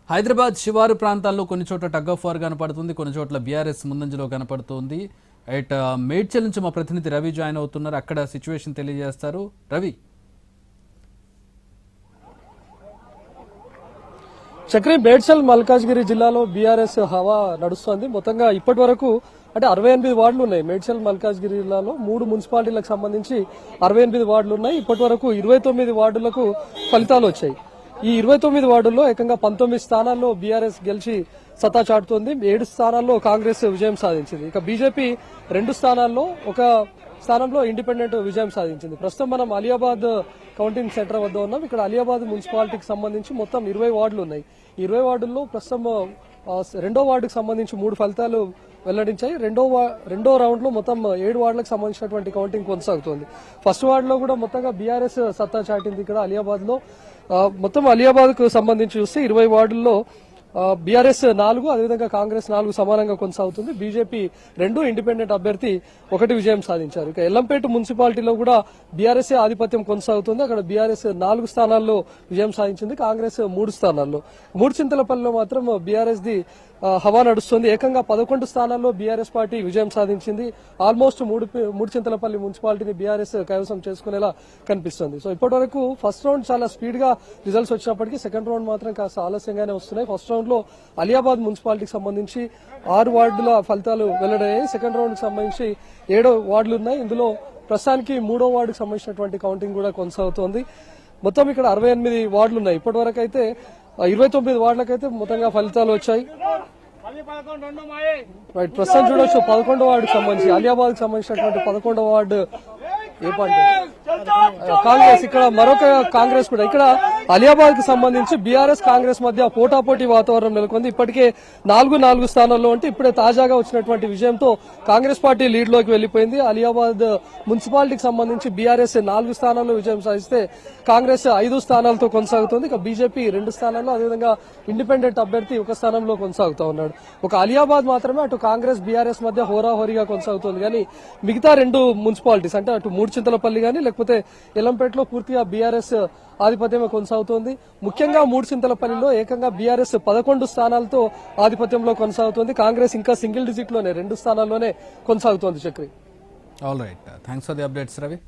హైదరాబాద్ శివారు ప్రాంతాల్లో కొన్ని చోట్ల టగ్ ఆఫ్ వార్ కనపడుతుంది, కొన్ని చోట్ల బీఆర్ఎస్ ముందంజలో కనపడుతుంది. రైట్, మేడ్చల్ నుంచి మా ప్రతినిధి రవి జాయిన్ అవుతున్నారు, అక్కడ సిచ్యువేషన్ తెలియజేస్తారు. రవి. చక్రి, మేడ్చల్ మల్కాజ్గిరి జిల్లాలో బీఆర్ఎస్ హవా నడుస్తోంది. మొత్తంగా ఇప్పటి వరకు అంటే 68 వార్డులు ఉన్నాయి. మేడ్చల్ మల్కాజ్గిరి జిల్లాలో 3 మున్సిపాలిటీలకు సంబంధించి 68 వార్డులు ఉన్నాయి. ఇప్పటి వరకు 29 వార్డులకు ఫలితాలు వచ్చాయి. ఈ 29 వార్డుల్లో ఏకంగా 19 స్థానాల్లో బీఆర్ఎస్ గెలిచి సత్తా చాటుతోంది. 7 స్థానాల్లో కాంగ్రెస్ విజయం సాధించింది. ఇక బీజేపీ 2 స్థానాల్లో, ఒక స్థానంలో ఇండిపెండెంట్ విజయం సాధించింది. ప్రస్తుతం మనం అలియాబాద్ కౌంటింగ్ సెంటర్ వద్ద ఉన్నాం. ఇక్కడ అలియాబాద్ మున్సిపాలిటీకి సంబంధించి మొత్తం 20 వార్డులు ఉన్నాయి. ఈ 20 వార్డుల్లో ప్రస్తుతం రెండో వార్డుకు సంబంధించి 3 ఫలితాలు వెల్లడించాయి. రెండో రౌండ్ లో మొత్తం 7 వార్డులకు సంబంధించినటువంటి కౌంటింగ్ కొనసాగుతోంది. ఫస్ట్ వార్డులో కూడా మొత్తంగా బీఆర్ఎస్ సత్తా చాటింది. ఇక్కడ అలియాబాద్ లో మొత్తం అలియాబాద్ కు సంబంధించి చూస్తే 20 వార్డుల్లో బీఆర్ఎస్ 4, అదేవిధంగా కాంగ్రెస్ 4 సమానంగా కొనసాగుతుంది. బీజేపీ 2, ఇండిపెండెంట్ అభ్యర్థి 1 విజయం సాధించారు. ఇక ఎల్లంపేట మున్సిపాలిటీలో కూడా బీఆర్ఎస్ ఆధిపత్యం కొనసాగుతుంది. అక్కడ బీఆర్ఎస్ 4 స్థానాల్లో విజయం సాధించింది, కాంగ్రెస్ 3 స్థానాల్లో. మూడుచింతలపల్లిలో మాత్రం బీఆర్ఎస్ ది హవా నడుస్తుంది. ఏకంగా 11 స్థానాల్లో బీఆర్ఎస్ పార్టీ విజయం సాధించింది. ఆల్మోస్ట్ మూడుచింతలపల్లి మున్సిపాలిటీని బీఆర్ఎస్ కైవసం చేసుకునేలా కనిపిస్తుంది. సో ఇప్పటి వరకు ఫస్ట్ రౌండ్ చాలా స్పీడ్ గా రిజల్ట్స్ వచ్చినప్పటికీ సెకండ్ రౌండ్ మాత్రం కాస్త ఆలస్యంగానే వస్తున్నాయి. ఫస్ట్ రౌండ్ లో అలియాబాద్ మున్సిపాలిటీకి సంబంధించి 6 వార్డుల ఫలితాలు వెల్లడయ్యాయి. సెకండ్ రౌండ్ కి సంబంధించి 7 వార్డులు ఉన్నాయి. ఇందులో ప్రస్తుతానికి 3వ వార్డుకు సంబంధించినటువంటి కౌంటింగ్ కూడా కొనసాగుతోంది. మొత్తం ఇక్కడ 68 వార్డులు ఉన్నాయి. ఇప్పటి వరకు అయితే 29 వార్డులకైతే మొత్తంగా ఫలితాలు వచ్చాయి. రైట్, ప్రస్తుతం చూడొచ్చు 11వ వార్డుకు సంబంధించి, అలియాబాద్ కు సంబంధించినటువంటి 11వ వార్డు ఏ పార్టీ కాంగ్రెస్. ఇక్కడ మరొక కాంగ్రెస్ కూడా. ఇక్కడ అలియాబాద్ కు సంబంధించి బీఆర్ఎస్ కాంగ్రెస్ మధ్య పోటాపోటీ వాతావరణం నెలకొంది. ఇప్పటికే 4 స్థానాల్లో ఉంటే ఇప్పుడే తాజాగా వచ్చినటువంటి విజయంతో కాంగ్రెస్ పార్టీ లీడ్ లోకి వెళ్లిపోయింది. అలియాబాద్ మున్సిపాలిటీకి సంబంధించి బీఆర్ఎస్ 4 స్థానాల్లో విజయం సాధిస్తే కాంగ్రెస్ 5 స్థానాలతో కొనసాగుతుంది. ఇక బీజేపీ 2 స్థానాల్లో, అదేవిధంగా ఇండిపెండెంట్ అభ్యర్థి 1 స్థానంలో కొనసాగుతూ ఉన్నాడు. ఒక అలియాబాద్ మాత్రమే అటు కాంగ్రెస్ బీఆర్ఎస్ మధ్య హోరాహోరీగా కొనసాగుతుంది. కానీ మిగతా 2 మున్సిపాలిటీస్ అంటే అటు మూడుచింతలపల్లి కానీ లేకపోతే ఎల్లంపేటలో పూర్తిగా బీఆర్ఎస్ ఆధిపత్యమే కొనసాగుతోంది. ముఖ్యంగా మూడుచింతలపల్లిలో ఏకంగా బీఆర్ఎస్ 11 స్థానాలతో ఆధిపత్యంలో కొనసాగుతోంది. కాంగ్రెస్ ఇంకా సింగిల్ డిజిట్ లోనే 2 స్థానాల్లోనే కొనసాగుతోంది. Chakri. All right, thanks for the updates Ravi.